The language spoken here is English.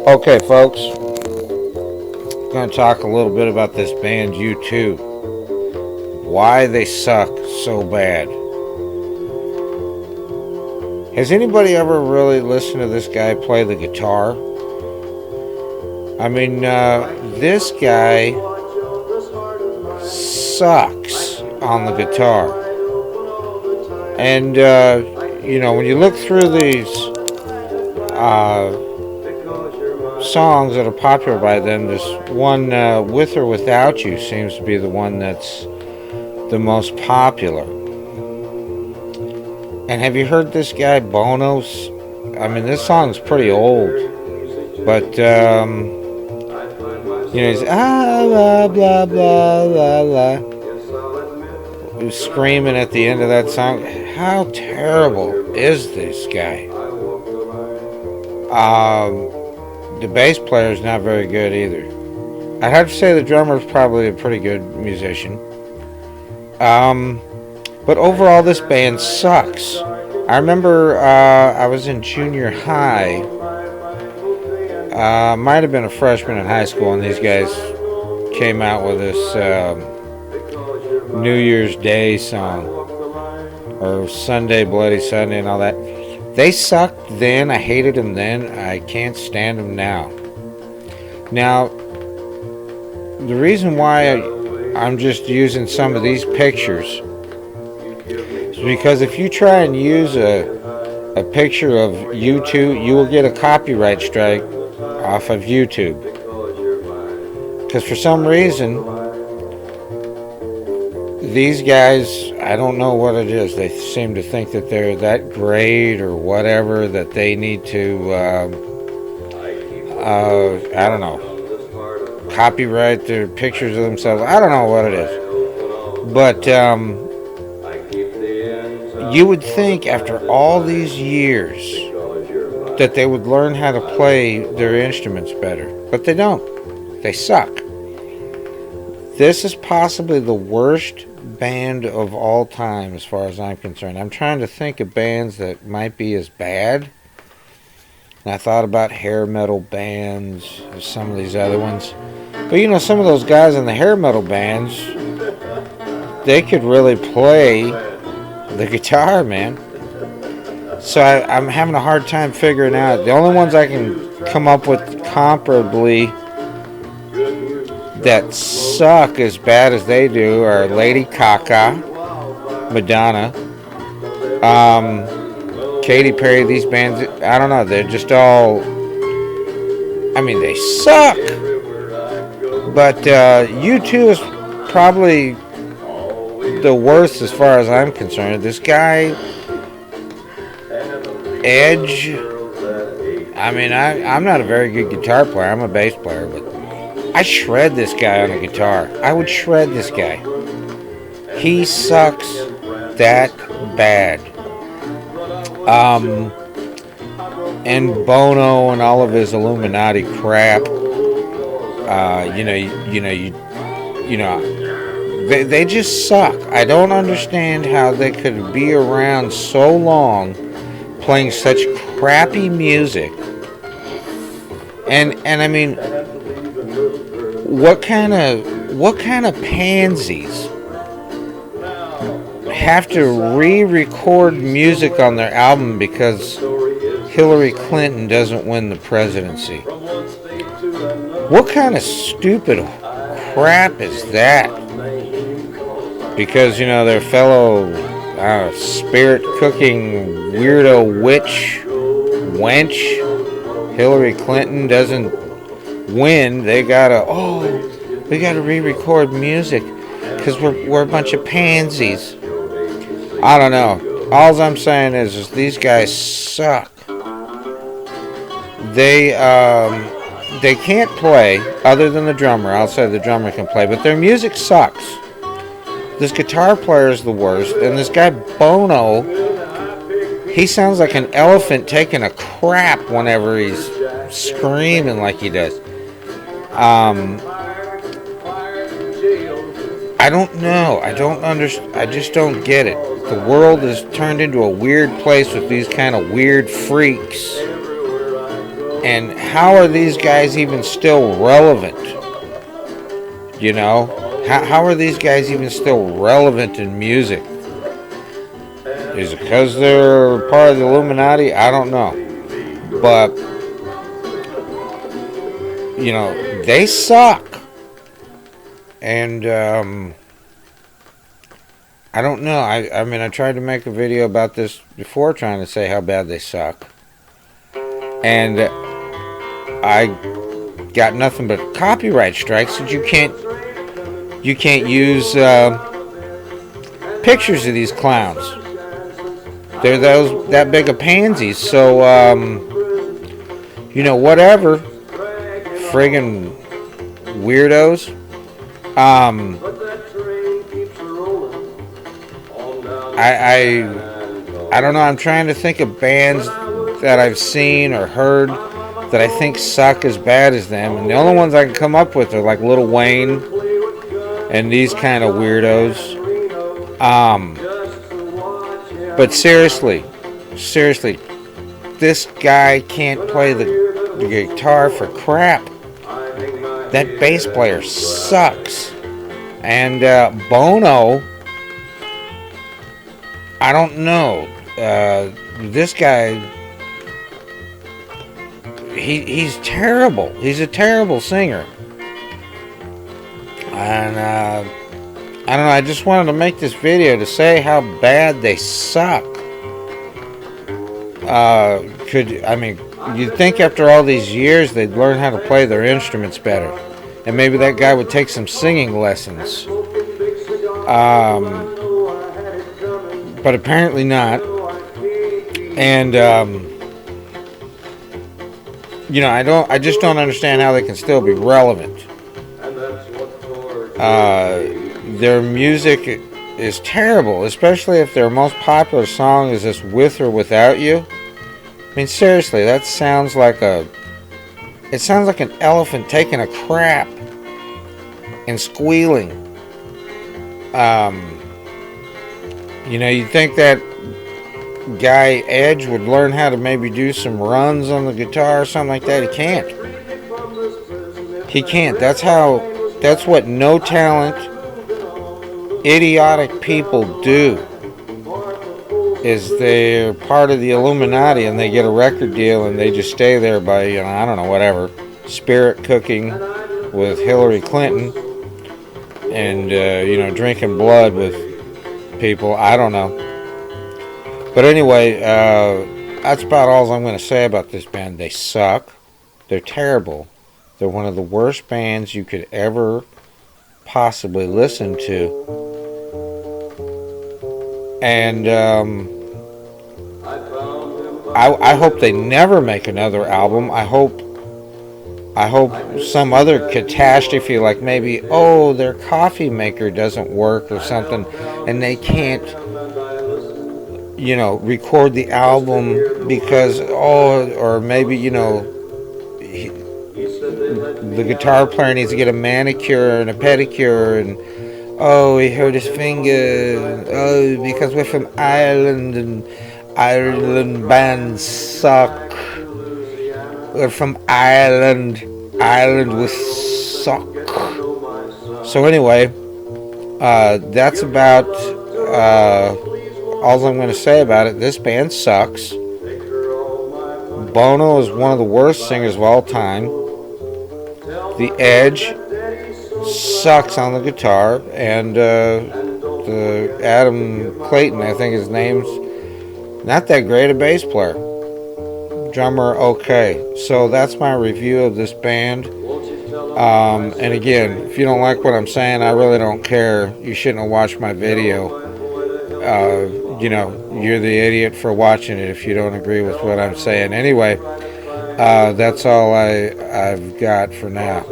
Okay, folks, I'm going to talk a little bit about this band U2. Why they suck so bad. Has anybody ever really listened to this guy play the guitar? I mean, this guy sucks on the guitar. And, when you look through these songs that are popular by them, this one, With or Without You, seems to be the one that's the most popular. And have you heard this guy, Bono's? I mean, this song's pretty old. But, he's blah, blah, blah, blah, blah. He's screaming at the end of that song. How terrible is this guy? The bass player is not very good either. I'd have to say the drummer is probably a pretty good musician. But overall, this band sucks. I remember I was in junior high. Might have been a freshman in high school, and these guys came out with this New Year's Day song, or Sunday, Bloody Sunday, and all that. They sucked then. I hated them then. I can't stand them now. Now, the reason why I'm just using some of these pictures is because if you try and use a picture of U2, you will get a copyright strike off of YouTube. Because for some reason, these guys, I don't know what it is. They seem to think that they're that great or whatever, that they need to, I don't know, copyright their pictures of themselves. I don't know what it is. But you would think after all these years that they would learn how to play their instruments better. But they don't. They suck. This is possibly the worst band of all time as far as I'm concerned. I'm trying to think of bands that might be as bad. And I thought about hair metal bands or some of these other ones. But some of those guys in the hair metal bands, they could really play the guitar, man. So I'm having a hard time figuring out. The only ones I can come up with comparably that suck as bad as they do are Lady Gaga, Madonna, Katy Perry. These bands, I don't know, they're just all, I mean, they suck. But U2 is probably the worst as far as I'm concerned. This guy, Edge, I mean, I'm not a very good guitar player. I'm a bass player, but I shred this guy on a guitar. I would shred this guy. He sucks that bad. And Bono and all of his Illuminati crap. They just suck. I don't understand how they could be around so long playing such crappy music. And I mean, what kind of pansies have to re-record music on their album because Hillary Clinton doesn't win the presidency? What kind of stupid crap is that? Because, their fellow spirit cooking weirdo witch wench Hillary Clinton doesn't win, they gotta re-record music because we're a bunch of pansies. I don't know. All I'm saying is these guys suck. They can't play other than the drummer. I'll say the drummer can play, but their music sucks. This guitar player is the worst, and this guy Bono, he sounds like an elephant taking a crap whenever he's screaming like he does. I don't know. I don't understand. I just don't get it. The world has turned into a weird place with these kind of weird freaks And how are these guys even still relevant? You know, how are these guys even still relevant in music? Is it because they're part of the Illuminati? I don't know. But, you know, they suck. And, I don't know. I mean, I tried to make a video about this before, trying to say how bad they suck. And I got nothing but copyright strikes that you can't use pictures of these clowns. They're that big of pansies. So you know, whatever. Friggin' weirdos. I don't know. I'm trying to think of bands that I've seen or heard that I think suck as bad as them, and the only ones I can come up with are like Lil Wayne and these kind of weirdos. But seriously, this guy can't play the guitar for crap. That bass player sucks. And Bono, I don't know. This guy, he's terrible. He's a terrible singer. And I don't know. I just wanted to make this video to say how bad they suck. You'd think after all these years they'd learn how to play their instruments better, and maybe that guy would take some singing lessons. But apparently not. And you know, I just don't understand how they can still be relevant. Their music is terrible, especially if their most popular song is this "With or Without You." I mean, seriously, that sounds like an elephant taking a crap and squealing. You know, you'd think that guy Edge would learn how to maybe do some runs on the guitar or something like that. He can't. He can't. That's what no talent, idiotic people do. Is they're part of the Illuminati and they get a record deal and they just stay there by, you know, I don't know, whatever, spirit cooking with Hillary Clinton and, you know, drinking blood with people. I don't know. But anyway, that's about all I'm going to say about this band. They suck. They're terrible. They're one of the worst bands you could ever possibly listen to. And I hope they never make another album. I hope some other catastrophe, like maybe, their coffee maker doesn't work or something, and they can't, you know, record the album because, or maybe, you know, the guitar player needs to get a manicure and a pedicure, and he hurt his finger, because we're from Ireland and Ireland bands suck. We're from Ireland we suck. So anyway, that's about all I'm going to say about it. This band sucks. Bono is one of the worst singers of all time. The Edge sucks on the guitar, and the Adam Clayton, I think his name's, not that great a bass player. Drummer, okay. So that's my review of this band. And again, if you don't like what I'm saying, I really don't care. You shouldn't have watched my video. You know, you're the idiot for watching it if you don't agree with what I'm saying. Anyway, that's all I've got for now.